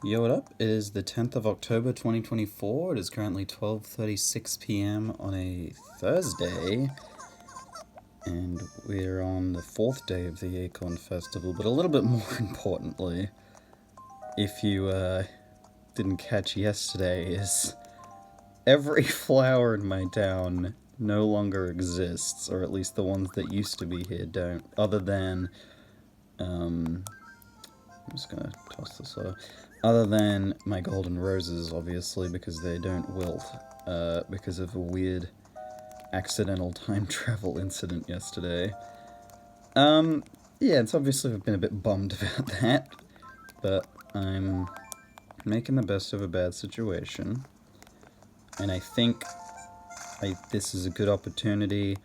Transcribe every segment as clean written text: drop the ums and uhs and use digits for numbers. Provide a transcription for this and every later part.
Yo, what up? It is the 10th of October 2024. It is currently 12:36 p.m. on a Thursday, and we're on the fourth day of the Acorn Festival. But a little bit more importantly, if you didn't catch yesterday, is every flower in my town no longer exists, or at least the ones that used to be here don't, other than, I'm just gonna toss this over. Other than my golden roses, obviously, because they don't wilt, because of a weird accidental time travel incident yesterday. Yeah, it's obviously I've been a bit bummed about that, but I'm making the best of a bad situation, and I think this is a good opportunity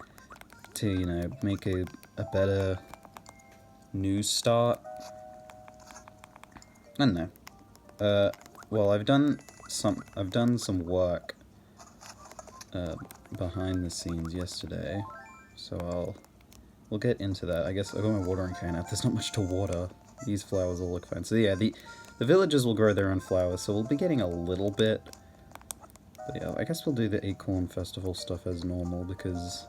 to, make a better new start. I don't know. Well, I've done some work behind the scenes yesterday, so we'll get into that. I guess I've got my watering can out. There's not much to water. These flowers will look fine. So yeah, the villagers will grow their own flowers, so we'll be getting a little bit. But yeah, I guess we'll do the Acorn Festival stuff as normal because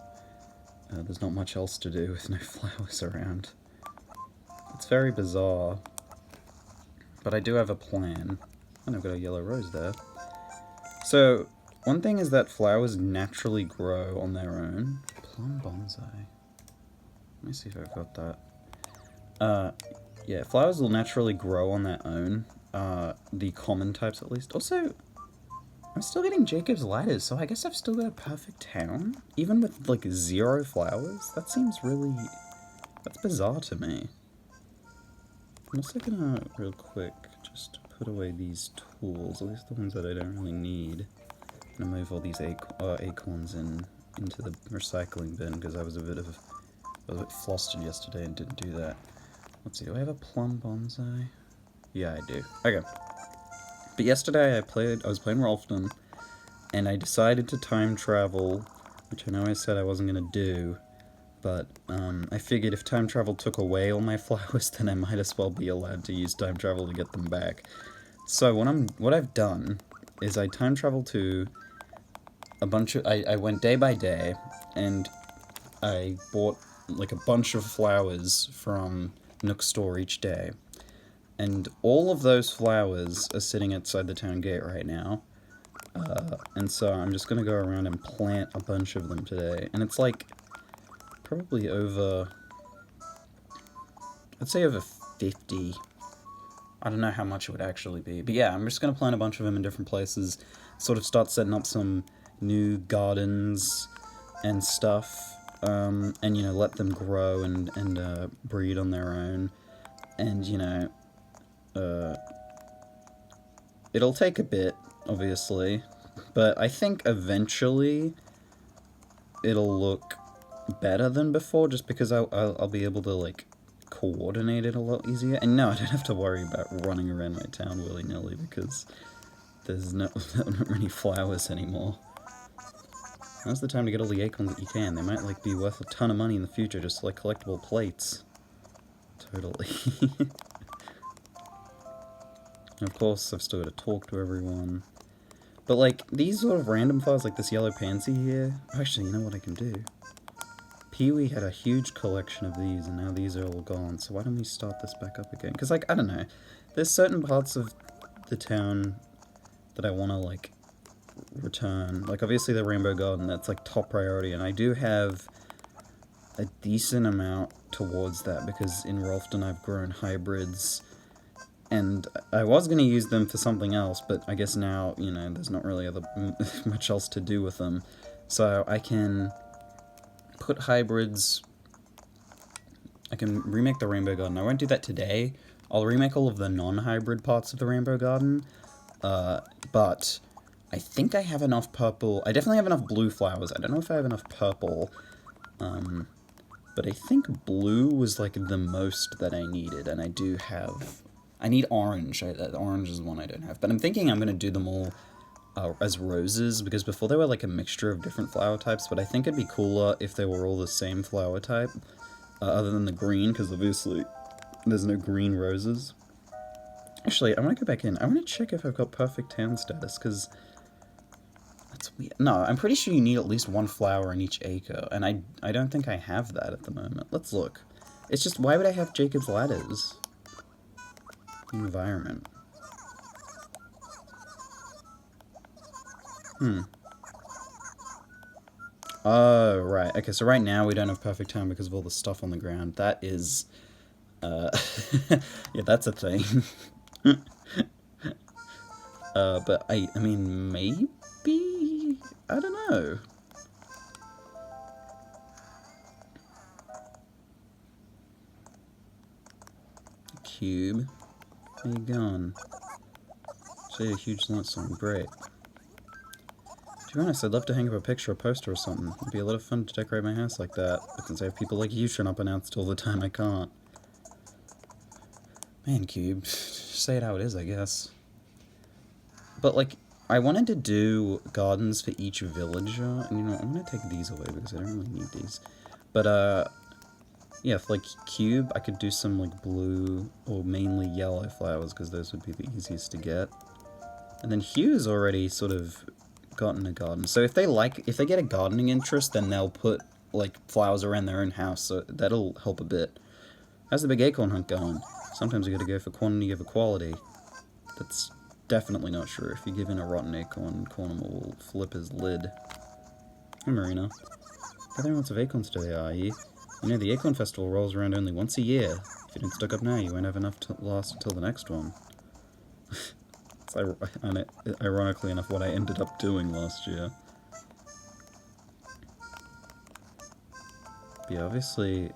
there's not much else to do with no flowers around. It's very bizarre. But I do have a plan. And I've got a yellow rose there. So, one thing is that flowers naturally grow on their own. Plum bonsai. Let me see if I've got that. Yeah, flowers will naturally grow on their own. The common types at least. Also, I'm still getting Jacob's ladders, so I guess I've still got a perfect town. Even with, like, 0 flowers. That seems really... That's bizarre to me. I'm also gonna, real quick, just put away these tools, at least the ones that I don't really need. I'm gonna move all these acorns into the recycling bin, because I was a bit flustered yesterday and didn't do that. Let's see, do I have a plum bonsai? Yeah, I do. Okay. But yesterday I was playing Rolfton, and I decided to time travel, which I know I said I wasn't gonna do, but I figured if time travel took away all my flowers, then I might as well be allowed to use time travel to get them back. So what I've done is I time traveled to a bunch of... I went day by day, and I bought like a bunch of flowers from Nook Store each day. And all of those flowers are sitting outside the town gate right now. And so I'm just gonna go around and plant a bunch of them today. And it's like... probably over, I'd say over 50. I don't know how much it would actually be. But yeah, I'm just going to plant a bunch of them in different places, sort of start setting up some new gardens and stuff, and, let them grow and breed on their own. And, it'll take a bit, obviously, but I think eventually it'll look better than before, just because I'll be able to, like, coordinate it a lot easier. And no, I don't have to worry about running around my town willy-nilly, because there's not many flowers anymore. Now's the time to get all the acorns that you can. They might, like, be worth a ton of money in the future, just like collectible plates. Totally. And of course, I've still got to talk to everyone. But, like, these sort of random flowers, like this yellow pansy here... Actually, you know what I can do? Peewee had a huge collection of these, and now these are all gone, so why don't we start this back up again? Because, like, I don't know, there's certain parts of the town that I want to, like, return. Like, obviously the Rainbow Garden, that's, like, top priority, and I do have a decent amount towards that, because in Rolfton I've grown hybrids, and I was going to use them for something else, but I guess now, there's not really much else to do with them, so I can... put hybrids... I can remake the Rainbow Garden. I won't do that today. I'll remake all of the non-hybrid parts of the Rainbow Garden. But I think I have enough purple... I definitely have enough blue flowers. I don't know if I have enough purple. But I think blue was, like, the most that I needed. And I do have... I need orange. Orange is the one I don't have. But I'm thinking I'm going to do them all... as roses, because before they were like a mixture of different flower types, but I think it'd be cooler if they were all the same flower type, other than the green, because obviously there's no green roses. Actually, I want to go back in. I want to check if I've got perfect town status, because that's weird. No, I'm pretty sure you need at least one flower in each acre, and I don't think I have that at the moment. Let's look. It's just, why would I have Jacob's ladders? Environment. Oh, right. Okay, so right now we don't have perfect town because of all the stuff on the ground. That is... yeah, that's a thing. But I mean, maybe? I don't know. Cube. Where you going? Say a huge lump song. Great. To be honest, I'd love to hang up a picture or poster or something. It'd be a lot of fun to decorate my house like that. But since I have people like you showing up announced all the time, I can't. Man, Cube. Say it how it is, I guess. But, like, I wanted to do gardens for each villager. And, you know, I'm going to take these away because I don't really need these. But, yeah, for, like, Cube, I could do some, like, blue or mainly yellow flowers because those would be the easiest to get. And then Hugh's already sort of gotten a garden. So if they get a gardening interest, then they'll put, like, flowers around their own house. So that'll help a bit. How's the big acorn hunt going? Sometimes you gotta go for quantity over quality. That's definitely not true. If you give in a rotten acorn, Cornwall will flip his lid. Hey, Marina. Gathering lots of acorns today, are you? You know, the Acorn Festival rolls around only once a year. If you don't stock up now, you won't have enough to last until the next one. It's ironically enough what I ended up doing last year. But yeah, obviously,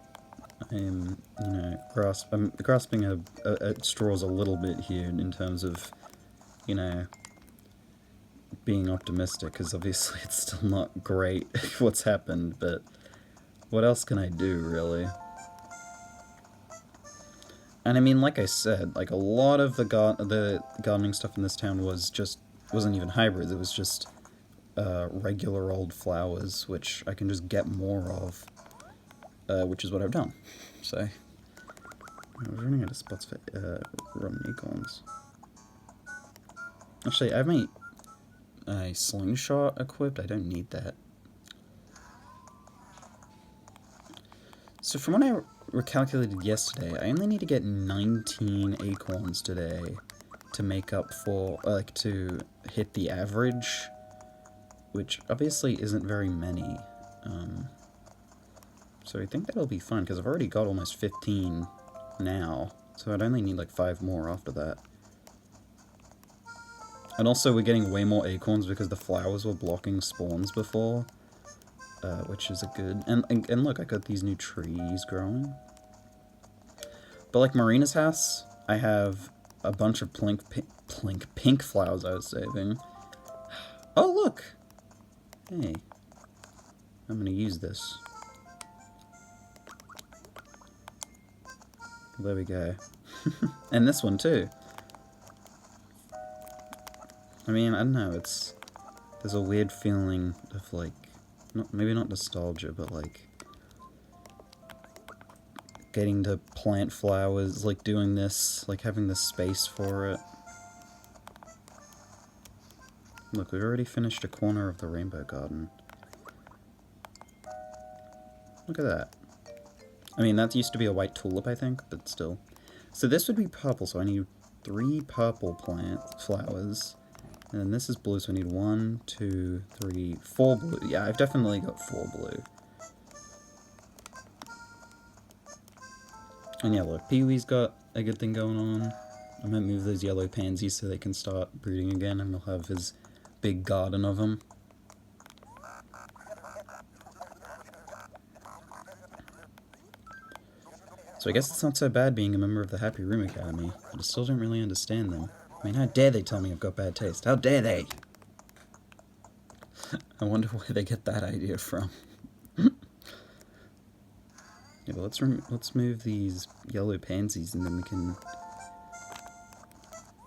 I'm, you know, grasping at straws a little bit here in terms of, you know, being optimistic, because obviously it's still not great what's happened, but what else can I do, really? And I mean, like I said, like a lot of the gardening stuff in this town wasn't even hybrids, it was just regular old flowers, which I can just get more of, which is what I've done. So, I was running out of spots for rotten acorns. Actually, I have my slingshot equipped. I don't need that. So from what I recalculated yesterday, I only need to get 19 acorns today to make up for, like, to hit the average, which obviously isn't very many. So I think that'll be fun, because I've already got almost 15 now, so I'd only need like 5 more after that. And also we're getting way more acorns because the flowers were blocking spawns before, which is a good... And look, I got these new trees growing. But like Marina's house, I have a bunch of pink flowers I was saving. Oh, look! Hey. I'm gonna use this. There we go. And this one too. I mean, I don't know, there's a weird feeling of like, maybe not nostalgia, but like, getting to plant flowers, like doing this, like having the space for it. Look, we've already finished a corner of the rainbow garden. Look at that. I mean, that used to be a white tulip, I think, but still. So this would be purple, so I need 3 purple flowers. And then this is blue, so I need 1, 2, 3, 4 blue. Yeah, I've definitely got 4 blue. And yeah, look, Peewee's got a good thing going on. I might move those yellow pansies so they can start breeding again, and he'll have his big garden of them. So I guess it's not so bad being a member of the Happy Room Academy, but I still don't really understand them. I mean, how dare they tell me I've got bad taste? How dare they? I wonder where they get that idea from. Yeah, but let's move these yellow pansies, and then we can...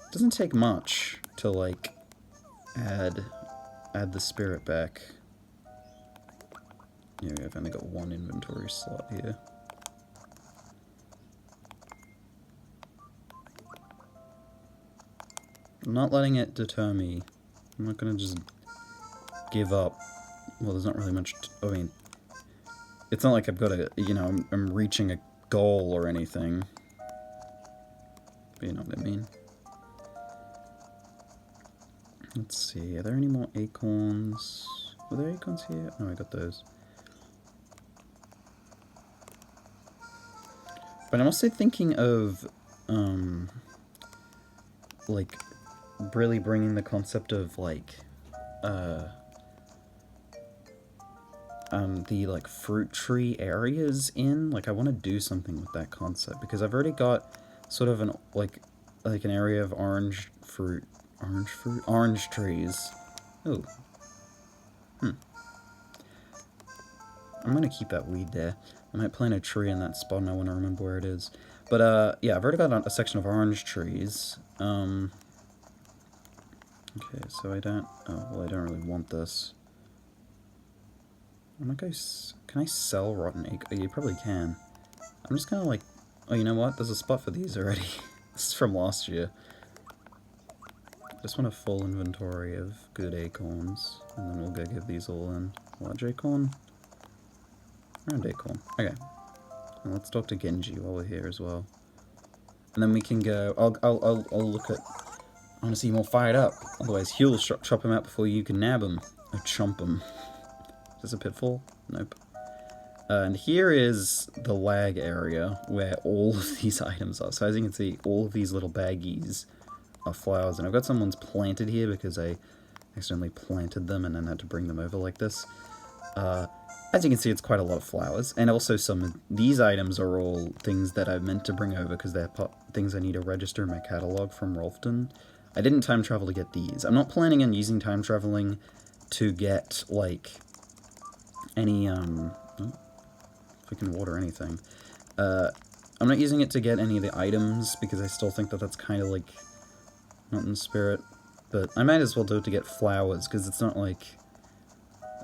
It doesn't take much to, like, add the spirit back. Yeah, I've only got 1 inventory slot here. I'm not letting it deter me. I'm not gonna just give up. Well, there's not really much... I mean, it's not like I've got a... You know, I'm reaching a goal or anything. But you know what I mean. Let's see, are there any more acorns? Were there acorns here? No, I got those. But I'm also thinking of, like, really bringing the concept of, like, the, like, fruit tree areas in. Like, I want to do something with that concept, because I've already got sort of an, like an area of orange trees. Oh. I'm gonna keep that weed there. I might plant a tree in that spot and I want to remember where it is. But, yeah, I've already got a section of orange trees. Okay, so I don't... Oh, well, I don't really want this. I'm not going to... Can I sell rotten acorns? Oh, you probably can. I'm just gonna, like... Oh, you know what? There's a spot for these already. This is from last year. Just want a full inventory of good acorns. And then we'll go give these all in. Large acorn? Round acorn. Okay. And let's talk to Genji while we're here as well. And then we can go... I'll look at... I want to see him all fired up. Otherwise, Hugh will chop him out before you can nab him. Or chomp him. Is this a pitfall? Nope. And here is the lag area where all of these items are. So as you can see, all of these little baggies are flowers. And I've got some ones planted here because I accidentally planted them and then had to bring them over like this. As you can see, it's quite a lot of flowers. And also some of these items are all things that I meant to bring over because they're things I need to register in my catalog from Rolfton. I didn't time travel to get these. I'm not planning on using time traveling to get, like, any, oh, if we can water anything. I'm not using it to get any of the items because I still think that that's kind of, like, not in spirit. But I might as well do it to get flowers because it's not like...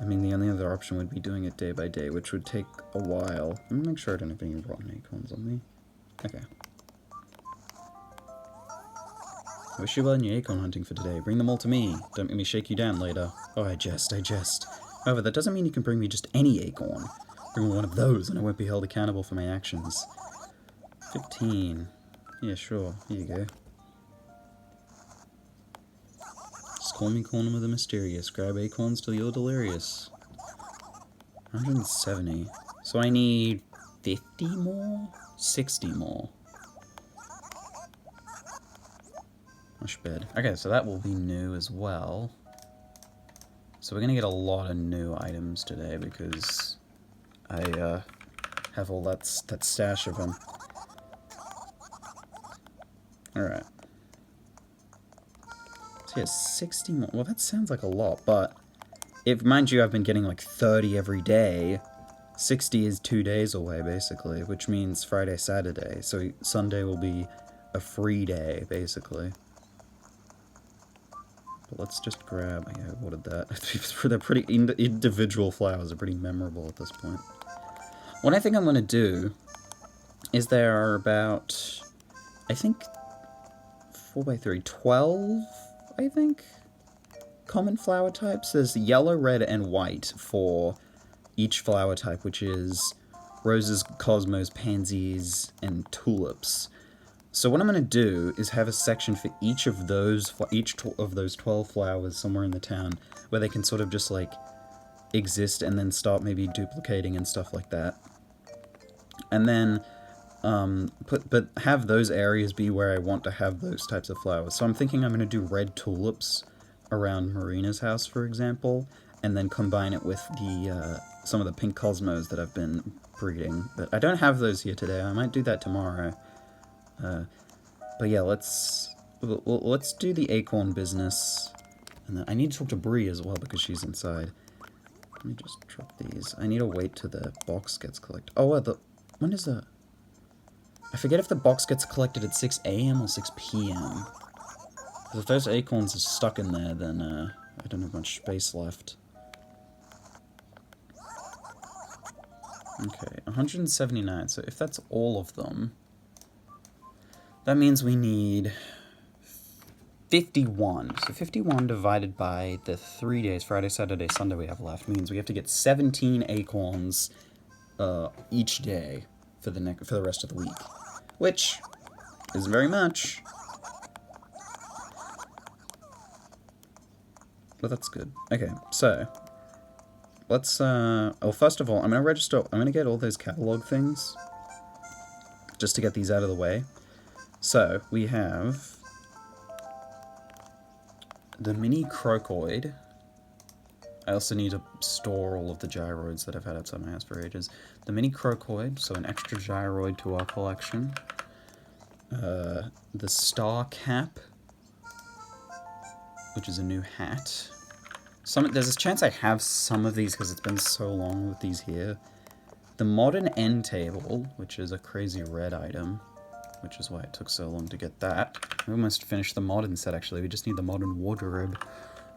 I mean, the only other option would be doing it day by day, which would take a while. Let me make sure I don't have any rotten acorns on me. Okay. I wish you well in your acorn hunting for today. Bring them all to me. Don't make me shake you down later. Oh, I jest. However, that doesn't mean you can bring me just any acorn. Bring me one of those, and I won't be held accountable for my actions. 15. Yeah, sure. Here you go. Just call me Corner the Mysterious. Grab acorns till you're delirious. 170. So I need 50 more? 60 more. Mush bed. Okay, so that will be new as well. So we're gonna get a lot of new items today because I have all that stash of them. Alright. So yeah, 60 more. Well, that sounds like a lot, but if, mind you, I've been getting like 30 every day. 60 is 2 days away, basically, which means Friday, Saturday. So Sunday will be a free day, basically. But let's just grab... Yeah, I watered that. They're pretty... Individual flowers are pretty memorable at this point. What I think I'm going to do is there are about... I think... 4x3... 12, I think? Common flower types. There's yellow, red, and white for each flower type, which is roses, cosmos, pansies, and tulips. So what I'm going to do is have a section for each of those 12 flowers somewhere in the town where they can sort of just like exist and then start maybe duplicating and stuff like that. And then but have those areas be where I want to have those types of flowers. So I'm thinking I'm going to do red tulips around Marina's house, for example, and then combine it with the some of the pink cosmos that I've been breeding. But I don't have those here today. I might do that tomorrow. But yeah, let's do the acorn business. And then I need to talk to Bree as well because she's inside. Let me just drop these. I need to wait till the box gets collected. Oh, when is the... I forget if the box gets collected at 6 AM or 6 PM. Because if those acorns are stuck in there, then I don't have much space left. Okay, 179. So if that's all of them... That means we need 51. So 51 divided by the 3 days, Friday, Saturday, Sunday we have left, means we have to get 17 acorns each day for the rest of the week, which isn't very much, but that's good. Okay, so let's first of all, I'm gonna get all those catalog things just to get these out of the way. So we have the mini crocoid. I also need to store all of the gyroids that I've had outside my house for ages. The mini crocoid, so an extra gyroid to our collection. The star cap, which is a new hat. There's a chance I have some of these because it's been so long with these here. The modern end table, which is a crazy red item, which is why it took so long to get that. We almost finished the modern set, actually. We just need the modern wardrobe.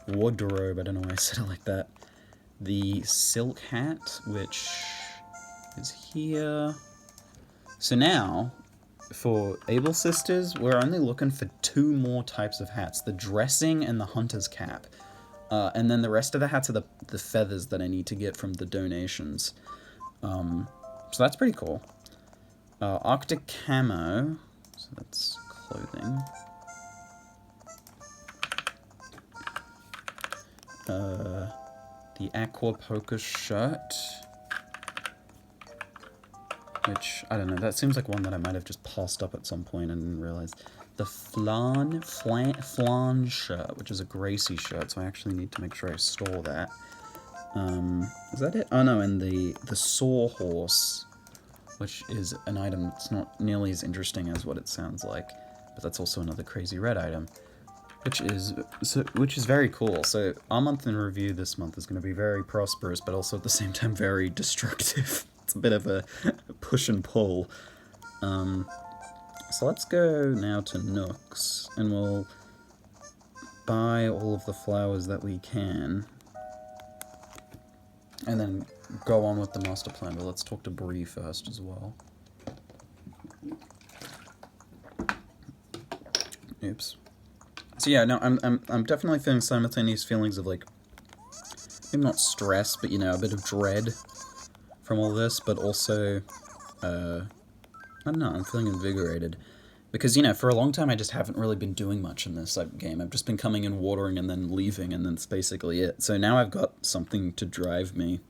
Wardrobe, I don't know why I said it like that. The silk hat, which is here. So now, for Able Sisters, we're only looking for 2 more types of hats. The dressing and the hunter's cap. And then the rest of the hats are the feathers that I need to get from the donations. So that's pretty cool. Arctic camo, so that's clothing. The aqua poker shirt, which, I don't know, that seems like one that I might have just passed up at some point and didn't realize. The flan shirt, which is a Gracie shirt, so I actually need to make sure I store that. Is that it? Oh no, and the sawhorse, which is an item that's not nearly as interesting as what it sounds like, but that's also another crazy red item, which is very cool. So our month in review this month is going to be very prosperous, but also at the same time very destructive. It's a bit of a push and pull. So let's go now to Nooks, and we'll buy all of the flowers that we can, and then go on with the master plan. But let's talk to Bree first as well. Oops. So yeah, no, I'm definitely feeling simultaneous feelings of, like, maybe not stress, but, you know, a bit of dread from all this, but also, I don't know, I'm feeling invigorated. Because, you know, for a long time I just haven't really been doing much in this game. I've just been coming in, watering, and then leaving, and that's basically it. So now I've got something to drive me.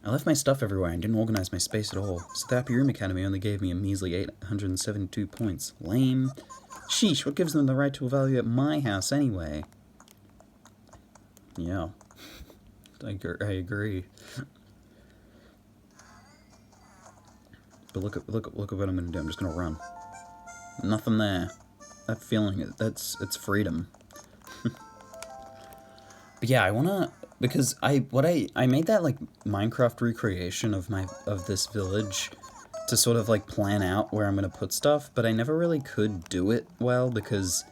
I left my stuff everywhere and didn't organize my space at all. So the Happy Room Academy only gave me a measly 872 points. Lame. Sheesh, what gives them the right to evaluate my house anyway? Yeah. I agree. But look at what I'm gonna do. I'm just gonna run. Nothing there. That feeling, it's freedom. But yeah, I wanna, because I made that, like, Minecraft recreation of this village to sort of, like, plan out where I'm gonna put stuff, but I never really could do it well because,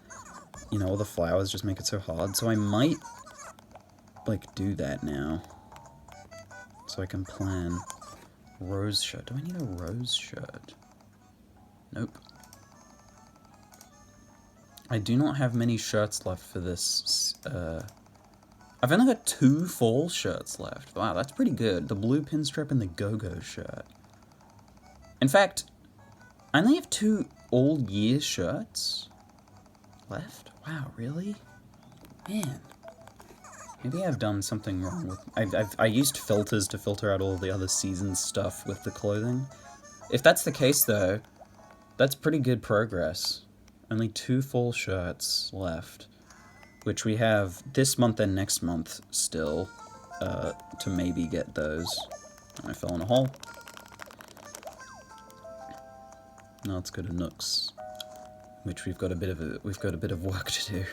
you know, all the flowers just make it so hard. So I might, like, do that now, so I can plan. Rose shirt. Do I need a rose shirt? Nope. I do not have many shirts left for this. I've only got 2 fall shirts left. Wow, that's pretty good. The blue pinstripe and the go-go shirt. In fact, I only have 2 all-year shirts left. Wow, really? Man. Maybe I've done something wrong with... I used filters to filter out all the other season stuff with the clothing. If that's the case, though, that's pretty good progress. Only 2 full shirts left, which we have this month and next month still to maybe get those. I fell in a hole. Now let's go to Nooks, which we've got a bit of work to do.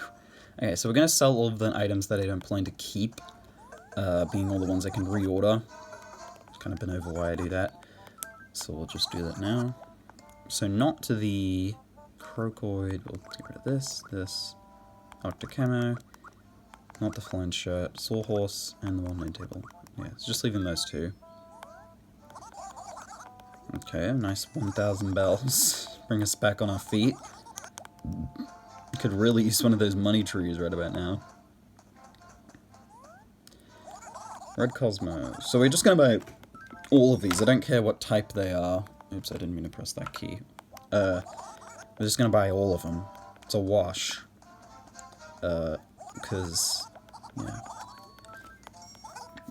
Okay, so we're gonna sell all of the items that I don't plan to keep, being all the ones I can reorder. I've kind of been over why I do that, so we'll just do that now. So not to the crocoid, we'll get rid of this, Arctic camo, not the flan shirt, sawhorse, and the one-man table. Yeah, so just leaving those 2. Okay, nice 1,000 bells. Bring us back on our feet. could really use one of those money trees right about now. Red Cosmo. So we're just going to buy all of these. I don't care what type they are. Oops, I didn't mean to press that key. We're just going to buy all of them. It's a wash. Because, yeah.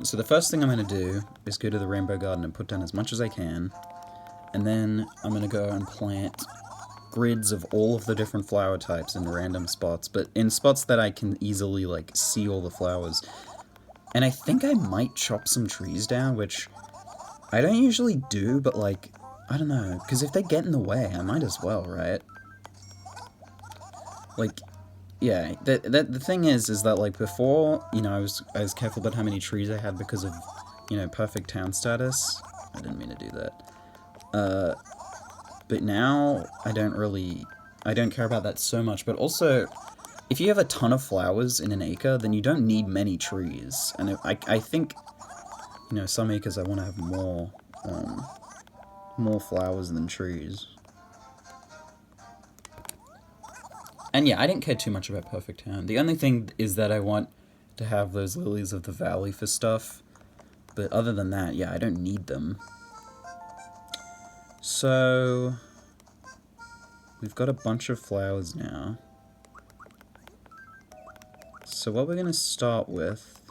So the first thing I'm going to do is go to the Rainbow Garden and put down as much as I can. And then I'm going to go and plant grids of all of the different flower types in random spots. But in spots that I can easily, like, see all the flowers. And I think I might chop some trees down, which I don't usually do, but, like, I don't know. Because if they get in the way, I might as well, right? Like, yeah, the thing is that, like, before, you know, I was careful about how many trees I had because of, you know, perfect town status. I didn't mean to do that. But now, I don't care about that so much, but also, if you have a ton of flowers in an acre, then you don't need many trees. And I think, you know, some acres I want to have more flowers than trees. And yeah, I didn't care too much about Perfect Town. The only thing is that I want to have those lilies of the valley for stuff. But other than that, yeah, I don't need them. So, we've got a bunch of flowers now. So what we're going to start with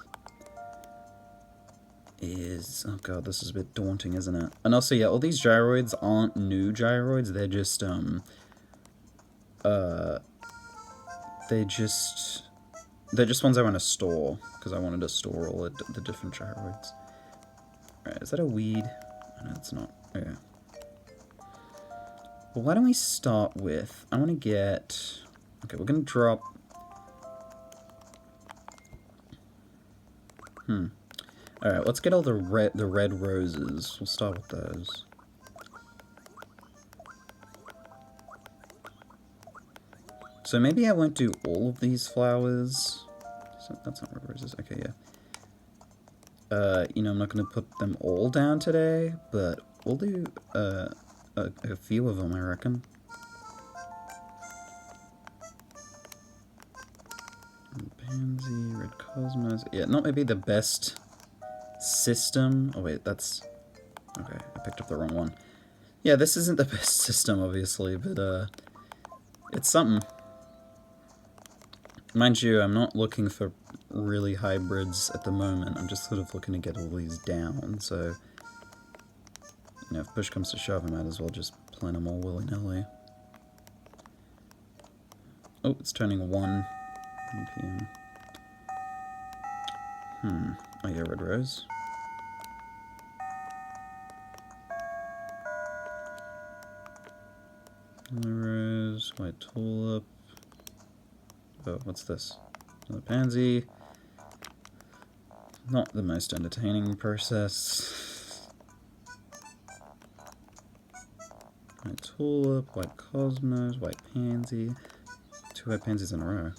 is... Oh god, this is a bit daunting, isn't it? And also, yeah, all these gyroids aren't new gyroids. They're just, They're just ones I want to store, because I wanted to store all the different gyroids. Alright, is that a weed? No, it's not. Okay. Well, why don't we start with... I want to get... Okay, we're going to drop... Alright, let's get all the red roses. We'll start with those. So maybe I won't do all of these flowers. So that's not red roses. Okay, yeah. You know, I'm not going to put them all down today, but we'll do a few of them, I reckon. Pansy, red cosmos. Yeah, not maybe the best system. Oh wait, that's... Okay, I picked up the wrong one. Yeah, this isn't the best system, obviously, but it's something. Mind you, I'm not looking for really hybrids at the moment. I'm just sort of looking to get all these down, so... You know, if push comes to shove, I might as well just plant them all willy-nilly. Oh, it's turning 1 p.m. Oh yeah, red rose. Yellow rose, white tulip. Oh, what's this? Another pansy. Not the most entertaining process. White tulip, white cosmos, white pansy. 2 white pansies in a row.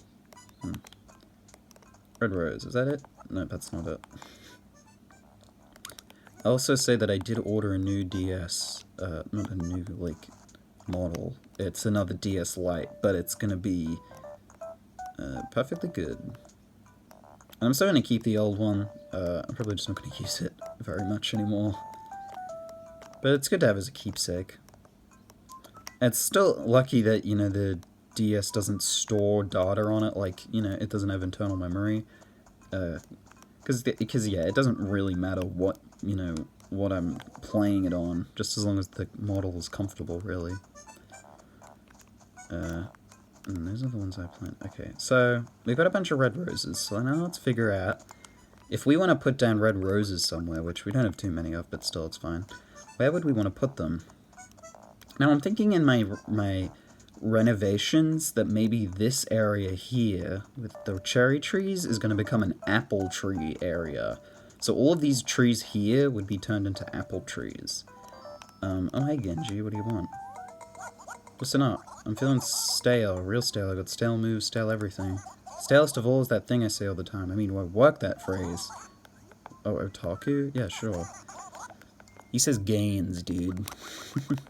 Red rose, is that it? No, that's not it. I'll also say that I did order a new DS. Not a new, like, model. It's another DS Lite, but it's gonna be perfectly good. And I'm still gonna keep the old one. I'm probably just not gonna use it very much anymore. But it's good to have as a keepsake. It's still lucky that, you know, the DS doesn't store data on it, like, you know, it doesn't have internal memory. Because yeah, it doesn't really matter what, you know, what I'm playing it on, just as long as the model is comfortable, really. And those are the ones I plant. Okay, so we've got a bunch of red roses, so now let's figure out if we want to put down red roses somewhere, which we don't have too many of, but still it's fine. Where would we want to put them? Now I'm thinking in my renovations that maybe this area here with the cherry trees is going to become an apple tree area. So all of these trees here would be turned into apple trees. Oh hey Genji, what do you want? Listen up, I'm feeling stale, real stale. I got stale moves, stale everything. Stalest of all is that thing I say all the time. I mean, I work that phrase. Oh, otaku? Yeah, sure. He says gains, dude.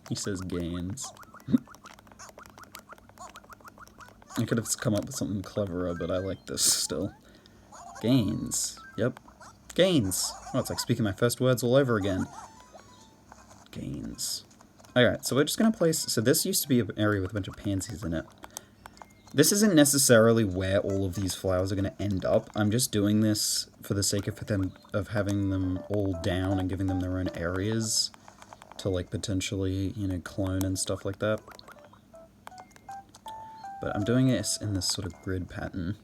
He says gains. I could have come up with something cleverer, but I like this still. Gains. Yep. Gains. Oh, it's like speaking my first words all over again. Gains. Alright, so we're just going to place... So this used to be an area with a bunch of pansies in it. This isn't necessarily where all of these flowers are going to end up. I'm just doing this for the sake of having them all down and giving them their own areas to, like, potentially, you know, clone and stuff like that. But I'm doing it in this sort of grid pattern.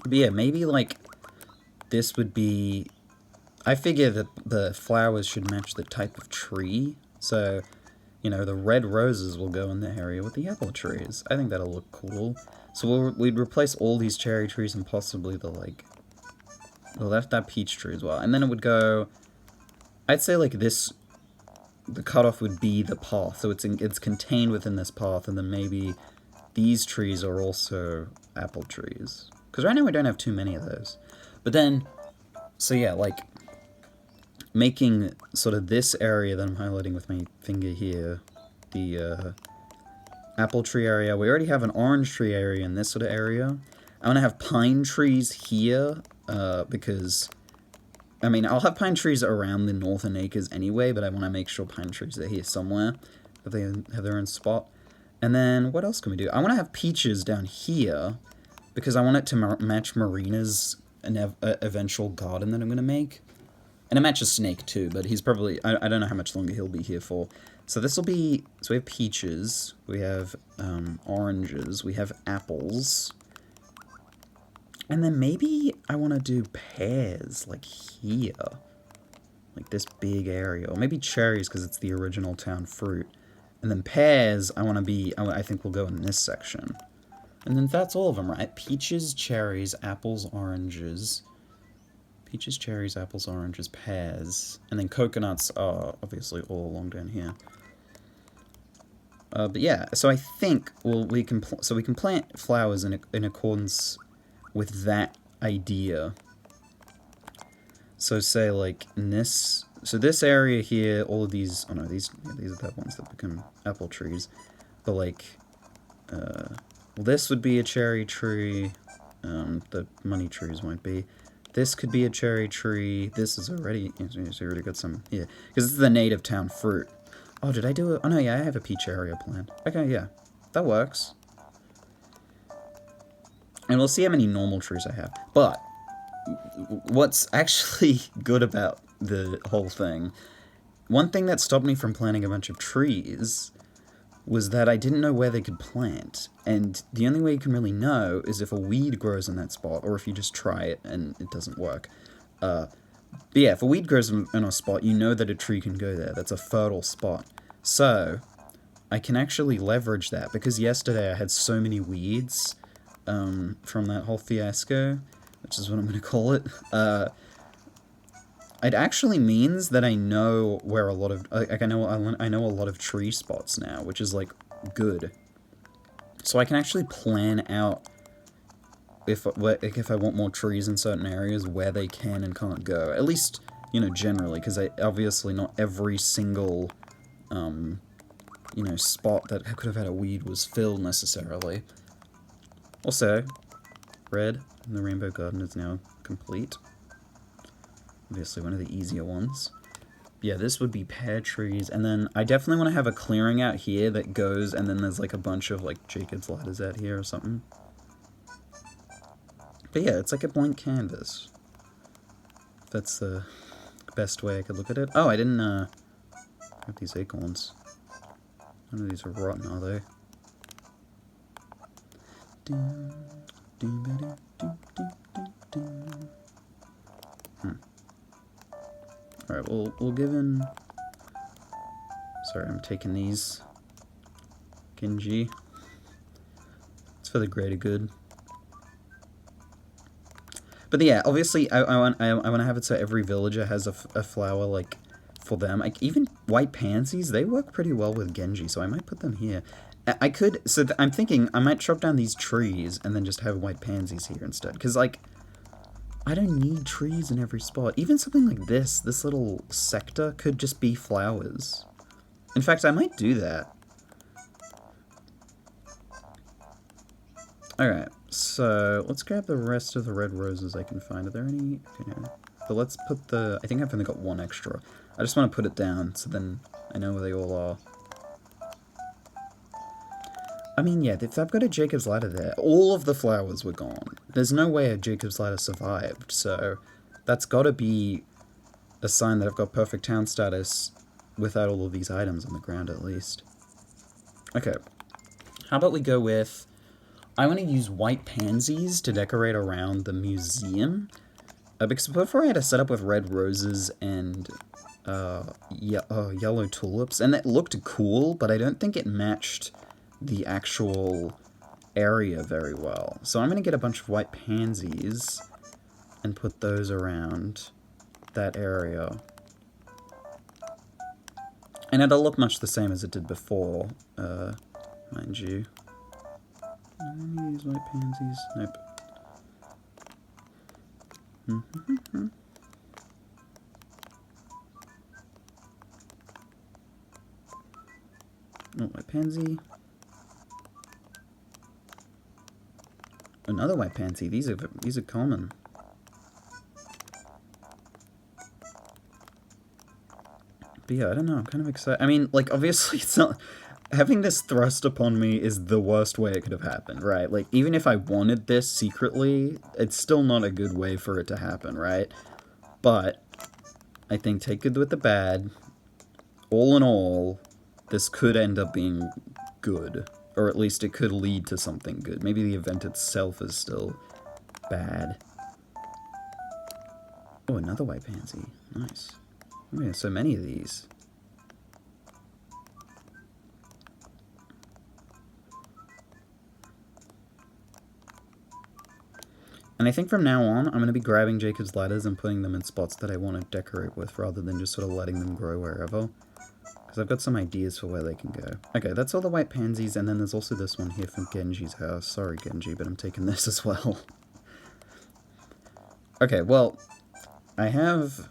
But yeah, maybe, like, this would be... I figure that the flowers should match the type of tree. So, you know, the red roses will go in the area with the apple trees. I think that'll look cool. So we'd replace all these cherry trees and possibly the, like... Well, that peach tree as well. And then it would go... I'd say, like, this... The cutoff would be the path. So it's contained within this path. And then maybe these trees are also apple trees. Because right now we don't have too many of those. But then... So yeah, like... Making sort of this area that I'm highlighting with my finger here, the apple tree area. We already have an orange tree area in this sort of area. I want to have pine trees here, because, I mean, I'll have pine trees around the northern acres anyway, but I want to make sure pine trees are here somewhere, that they have their own spot. And then, what else can we do? I want to have peaches down here, because I want it to match Marina's eventual garden that I'm going to make. And it matches Snake too, but he's probably... I don't know how much longer he'll be here for. So this will be... So we have peaches, we have oranges, we have apples. And then maybe I want to do pears, like here. Like this big area. Or maybe cherries, because it's the original town fruit. And then pears, I think will go in this section. And then that's all of them, right? Peaches, cherries, apples, oranges... Peaches, cherries, apples, oranges, pears, and then coconuts are obviously all along down here. But yeah, so I think we can plant flowers in accordance with that idea. So say like in this, so this area here, all of these, oh no, these are the ones that become apple trees. But like, well, this would be a cherry tree. The money trees won't be. This could be a cherry tree. This is already... It's already got some here. Because this is the native town fruit. Oh, did I do it? Oh, no, yeah, I have a peach area planned. Okay, yeah. That works. And we'll see how many normal trees I have. But what's actually good about the whole thing... One thing that stopped me from planting a bunch of trees was that I didn't know where they could plant. And the only way you can really know is if a weed grows in that spot, or if you just try it and it doesn't work. But yeah, if a weed grows in a spot, you know that a tree can go there. That's a fertile spot. So, I can actually leverage that, because yesterday I had so many weeds from that whole fiasco, which is what I'm going to call it. It actually means that I know where a lot of... Like, I know a lot of tree spots now, which is, like, good. So I can actually plan out if I want more trees in certain areas, where they can and can't go. At least, you know, generally, because obviously not every single, you know, spot that could have had a weed was filled necessarily. Also, red in the rainbow garden is now complete. Obviously one of the easier ones. Yeah, this would be pear trees, and then I definitely want to have a clearing out here that goes, and then there's like a bunch of like Jacob's ladders out here or something. But yeah, it's like a blank canvas. That's the best way I could look at it. Oh, I didn't have these acorns. None of these are rotten, are they? Alright, we'll give in... Sorry, I'm taking these. Genji. It's for the greater good. But yeah, obviously, I want to have it so every villager has a flower, like, for them. Like, even white pansies, they work pretty well with Genji, so I might put them here. I could... So I'm thinking I might chop down these trees and then just have white pansies here instead. Because, like... I don't need trees in every spot. Even something like this little sector, could just be flowers. In fact, I might do that. Alright, so let's grab the rest of the red roses I can find. Are there any? Okay, no. But let's put the... I think I've only got one extra. I just want to put it down, so then I know where they all are. I mean, yeah, if I've got a Jacob's Ladder there, all of the flowers were gone. There's no way a Jacob's Ladder survived, so that's got to be a sign that I've got perfect town status without all of these items on the ground, at least. Okay, how about we go with... I want to use white pansies to decorate around the museum. Because before I had a setup with red roses and yellow tulips, and it looked cool, but I don't think it matched the actual area very well. So I'm going to get a bunch of white pansies and put those around that area. And it'll look much the same as it did before, mind you. Any of these white pansies? Nope. Oh, white pansy. Another white pansy. These are common. But yeah, I don't know. I'm kind of excited. I mean, like, obviously, it's not... Having this thrust upon me is the worst way it could have happened, right? Like, even if I wanted this secretly, it's still not a good way for it to happen, right? But, I think take good with the bad. All in all, this could end up being good. Or at least it could lead to something good. Maybe the event itself is still bad. Oh, another white pansy. Nice. Oh, yeah, so many of these. And I think from now on, I'm going to be grabbing Jacob's Ladders and putting them in spots that I want to decorate with, rather than just sort of letting them grow wherever. Because I've got some ideas for where they can go. Okay, that's all the white pansies, and then there's also this one here from Genji's house. Sorry, Genji, but I'm taking this as well. Okay, well, I have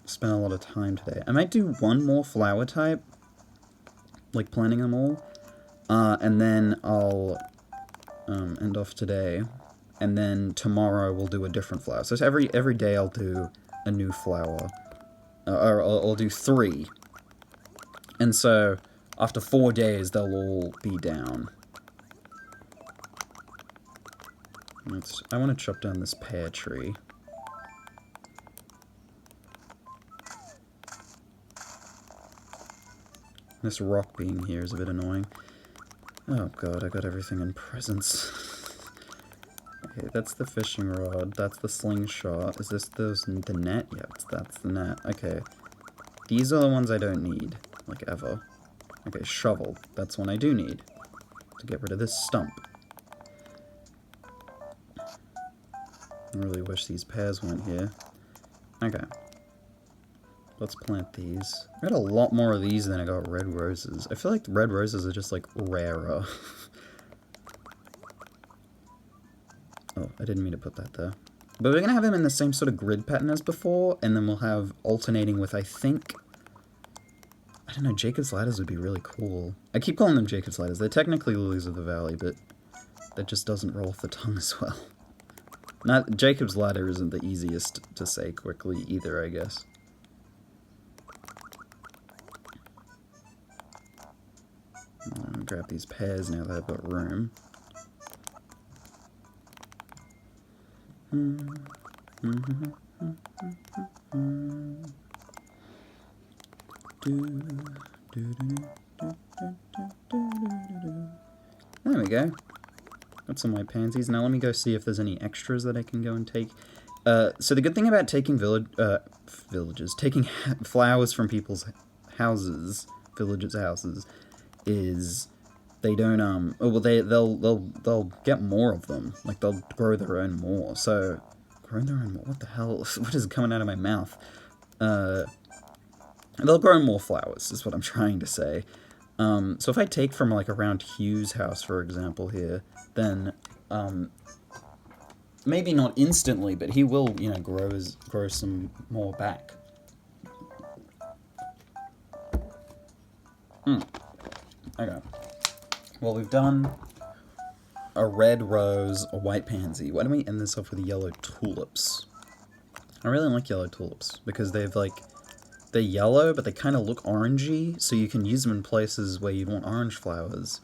spent a lot of time today. I might do one more flower type, like planting them all, and then I'll end off today. And then tomorrow we'll do a different flower. So every day I'll do a new flower. Or I'll do 3. And so after 4 days they'll all be down. I want to chop down this pear tree. This rock being here is a bit annoying. Oh god, I got everything in presents. Okay, that's the fishing rod, that's the slingshot. Is this the net? Yeah, that's the net. Okay. These are the ones I don't need, like ever. Okay, shovel. That's one I do need. To get rid of this stump. I really wish these pears weren't here. Okay. Let's plant these. I got a lot more of these than I got red roses. I feel like red roses are just, like, rarer. Oh, I didn't mean to put that there. But we're going to have them in the same sort of grid pattern as before, and then we'll have alternating with, I think... I don't know, Jacob's Ladders would be really cool. I keep calling them Jacob's Ladders. They're technically Lilies of the Valley, but that just doesn't roll off the tongue as well. Jacob's Ladder isn't the easiest to say quickly either, I guess. I'll grab these pears now that I've got room. There we go. Got some white pansies. Now let me go see if there's any extras that I can go and take. So the good thing about taking taking flowers from people's houses, villagers' houses, is they don't they'll get more of them. Like they'll grow their own more. So grow their own more. What the hell? What is coming out of my mouth? They'll grow more flowers, is what I'm trying to say. So if I take from like around Hugh's house, for example, here, then maybe not instantly, but he will, you know, grow some more back. Okay. Well, we've done a red rose, a white pansy. Why don't we end this off with yellow tulips? I really like yellow tulips because they're yellow, but they kind of look orangey, so you can use them in places where you want orange flowers.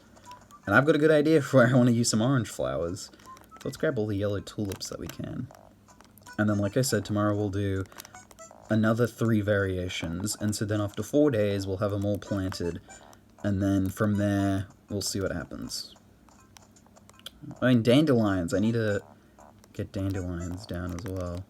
And I've got a good idea for where I want to use some orange flowers. So let's grab all the yellow tulips that we can. And then, like I said, tomorrow we'll do another 3 variations, and so then after 4 days we'll have them all planted, and then from there we'll see what happens. I mean, dandelions, I need to get dandelions down as well.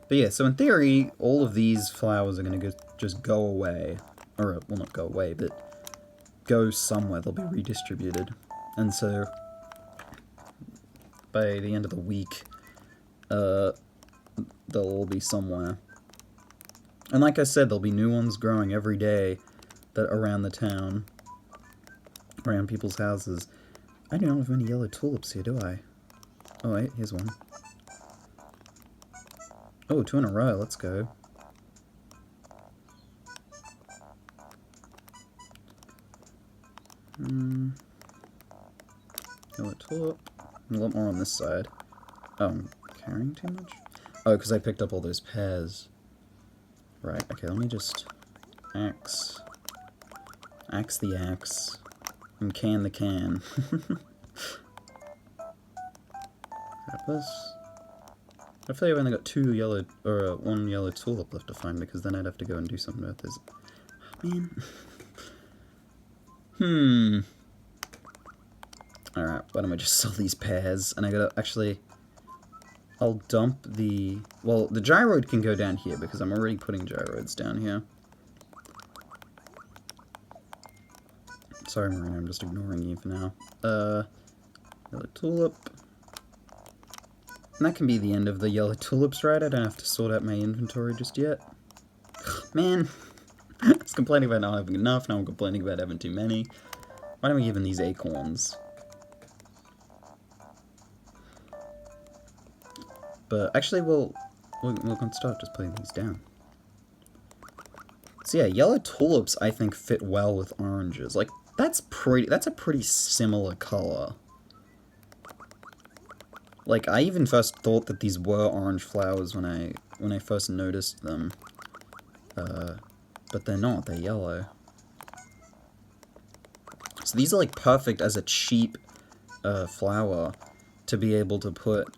But yeah, so in theory, all of these flowers are going to just go away. Or, well, not go away, but go somewhere. They'll be redistributed. And so, by the end of the week, they'll all be somewhere. And like I said, there'll be new ones growing every day that around the town, around people's houses. I don't have any yellow tulips here, do I? Oh wait, here's one. Oh, 2 in a row, let's go. Yellow tulip. A lot more on this side. Oh, I'm carrying too much? Oh, because I picked up all those pears. Right, okay, let me just axe the axe, and can the can. Grab this. Hopefully I've only got 2 yellow, or 1 yellow tulip left to find, because then I'd have to go and do something about this. Man. Alright, why don't I just sell these pears? And I gotta, actually, I'll dump the, well, the gyroid can go down here, because I'm already putting gyroids down here. Sorry, Marina, I'm just ignoring you for now. Yellow tulip. And that can be the end of the yellow tulips, right? I don't have to sort out my inventory just yet. Man! I was complaining about not having enough, now I'm complaining about having too many. Why don't we give them these acorns? But actually, we're going to start just putting these down. So yeah, yellow tulips, I think, fit well with oranges. Like, that's a pretty similar color. Like, I even first thought that these were orange flowers when I first noticed them. But they're not, they're yellow. So these are, like, perfect as a cheap flower to be able to put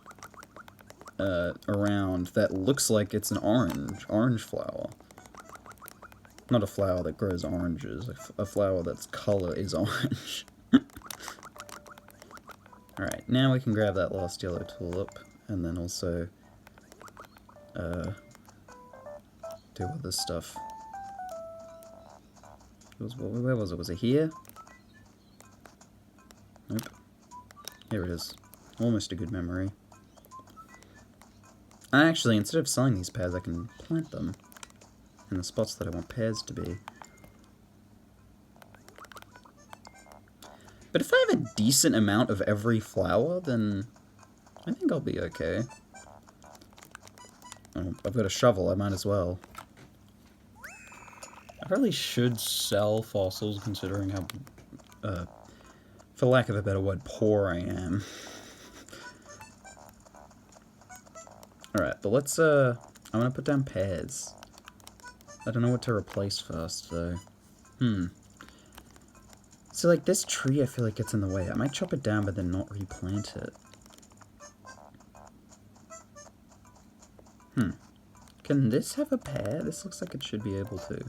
around that looks like it's an orange flower. Not a flower that grows oranges, a flower that's color is orange. Alright, now we can grab that last yellow tulip, and then also deal with this stuff. Where was it? Was it here? Nope. Here it is. Almost a good memory. Actually, instead of selling these pears, I can plant them in the spots that I want pears to be. But if I have a decent amount of every flower, then I think I'll be okay. Oh, I've got a shovel, I might as well. I probably should sell fossils, considering how, for lack of a better word, poor I am. Alright, but let's, I'm gonna put down pears. I don't know what to replace first, though. So, like, this tree, I feel like gets in the way. I might chop it down, but then not replant it. Can this have a pear? This looks like it should be able to.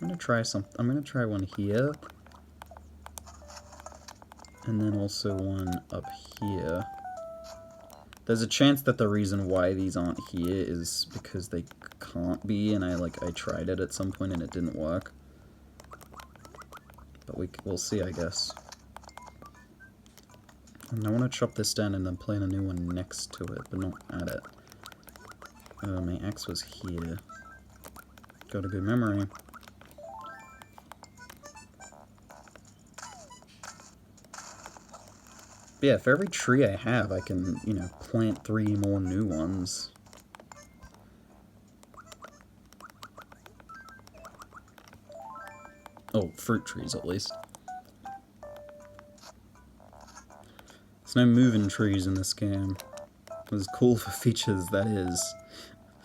I'm gonna try I'm gonna try one here. And then also one up here. There's a chance that the reason why these aren't here is because they can't be, and I tried it at some point and it didn't work. But we'll see, I guess. And I want to chop this down and then plant a new one next to it, but not at it. My axe was here. Got a good memory. But yeah, for every tree I have, I can, you know, plant 3 more new ones. Oh, fruit trees at least. There's no moving trees in this game. As cool for features that is.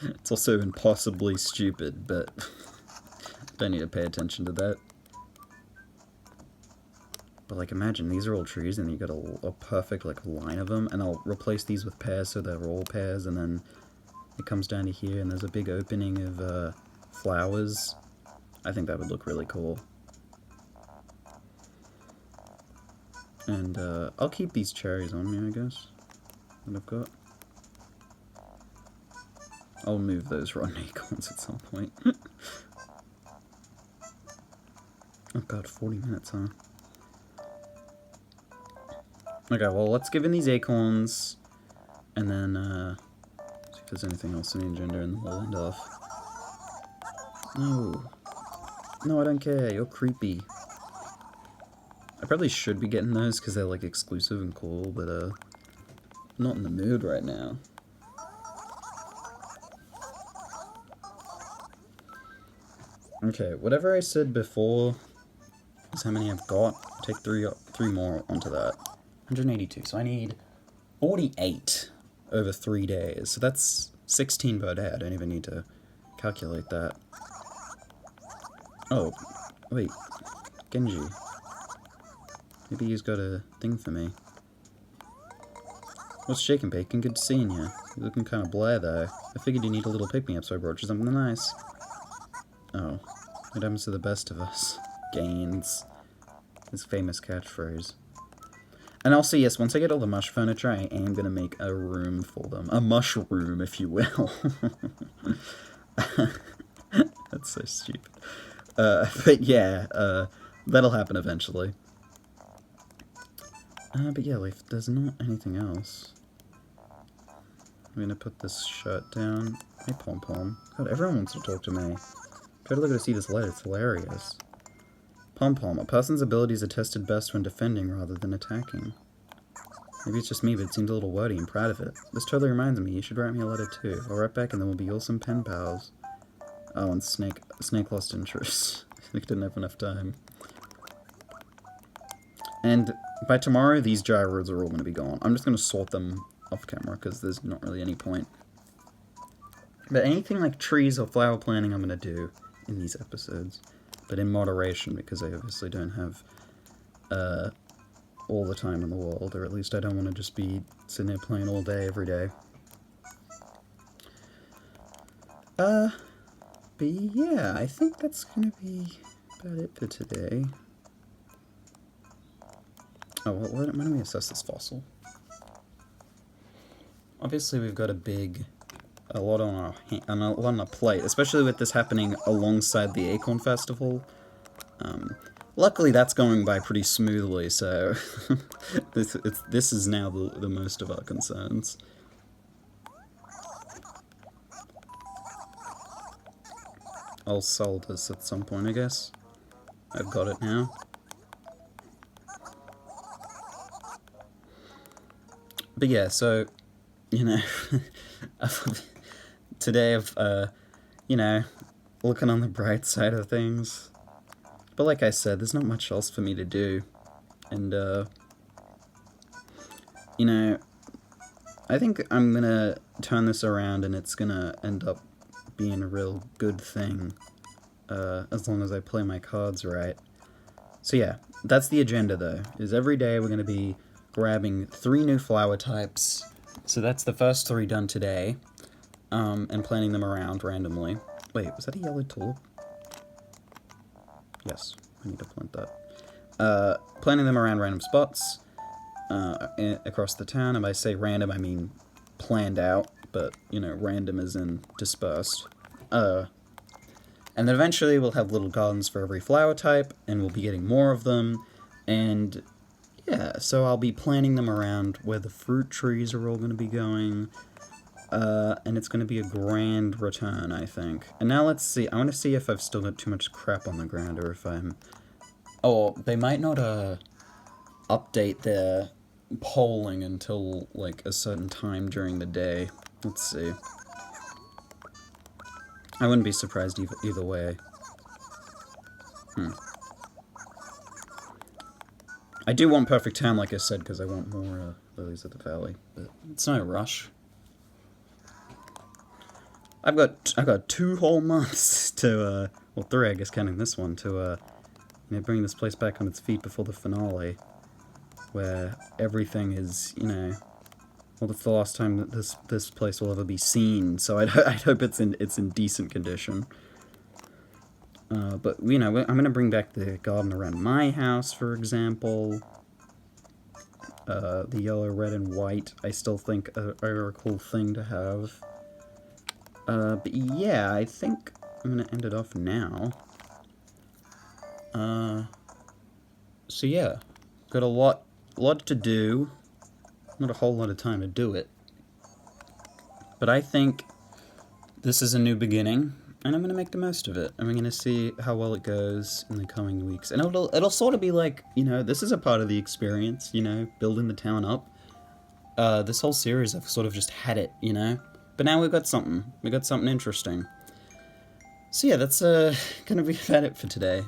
It's also impossibly stupid, but don't need to pay attention to that. But like, imagine these are all trees, and you got a perfect like line of them, and I'll replace these with pears so they're all pears, and then it comes down to here, and there's a big opening of flowers. I think that would look really cool. And I'll keep these cherries on me, I guess, that I've got. I'll move those rotten acorns at some point. Oh god, 40 minutes, huh? Okay, well, let's give in these acorns, and then, see if there's anything else in the agenda, and then we'll end off. No. No, I don't care, you're creepy. I probably should be getting those, because they're, like, exclusive and cool, but, I'm not in the mood right now. Okay, whatever I said before is how many I've got. Take three more onto that. 182, so I need 48 over 3 days. So that's 16 per day. I don't even need to calculate that. Oh, wait. Genji. Maybe he's got a thing for me. What's shaking, Bacon? Good seeing you. You're looking kind of blah, though. I figured you need a little pick-me-up, so I brought you something nice. Oh. What happens to the best of us? Gains. His famous catchphrase. And also, yes, once I get all the mush furniture, I am going to make a room for them. A mushroom, if you will. That's so stupid. But yeah, that'll happen eventually. But yeah, like, there's not anything else. I'm going to put this shirt down. Hey, Pompom. God, everyone wants to talk to me. Try to look to see this letter, it's hilarious. Pompom, a person's abilities are tested best when defending rather than attacking. Maybe it's just me, but it seems a little wordy. I'm proud of it. This totally reminds me, you should write me a letter too. I'll write back and then we'll be awesome pen pals. Oh, and Snake lost interest. Snake didn't have enough time. And by tomorrow, these gyros are all going to be gone. I'm just going to sort them off camera because there's not really any point. But anything like trees or flower planting I'm going to do in these episodes. But in moderation, because I obviously don't have all the time in the world, or at least I don't want to just be sitting there playing all day, every day. But yeah, I think that's gonna be about it for today. Oh, well, why don't we assess this fossil? Obviously, we've got a lot on our plate, especially with this happening alongside the Acorn Festival. Luckily, that's going by pretty smoothly, so this is now the most of our concerns. I'll sell this at some point, I guess. I've got it now. But yeah, so, you know, today I've, you know, looking on the bright side of things. But like I said, there's not much else for me to do. And, you know, I think I'm gonna turn this around and it's gonna end up being a real good thing. As long as I play my cards right. So yeah, that's the agenda though, is every day we're gonna be grabbing 3 new flower types. So that's the first 3 done today. And planting them around randomly. Wait, was that a yellow tulip? Yes, I need to plant that. Planting them around random spots across the town, and by say random, I mean planned out, but, you know, random as in dispersed. And then eventually we'll have little gardens for every flower type, and we'll be getting more of them, and yeah, so I'll be planting them around where the fruit trees are all going to be going, and it's going to be a grand return, I think. And now let's see, I want to see if I've still got too much crap on the ground, or if I'm... Oh, they might not, update their polling until, like, a certain time during the day. Let's see. I wouldn't be surprised either way. I do want Perfect Town, like I said, because I want more Lilies of the Valley, but it's no rush. I've got 2 whole months to, well, 3, I guess, counting this one, to, you know, bring this place back on its feet before the finale, where everything is, you know, well, it's the last time that this place will ever be seen, so I'd hope it's in decent condition. But, you know, I'm going to bring back the garden around my house, for example. The yellow, red, and white, I still think are a cool thing to have. But yeah, I think I'm going to end it off now. So yeah, got a lot to do. Not a whole lot of time to do it. But I think this is a new beginning, and I'm going to make the most of it. And we're going to see how well it goes in the coming weeks. And it'll sort of be like, you know, this is a part of the experience, you know, building the town up. This whole series, I've sort of just had it, you know? But now we've got something. We've got something interesting. So yeah, that's going to be about it for today.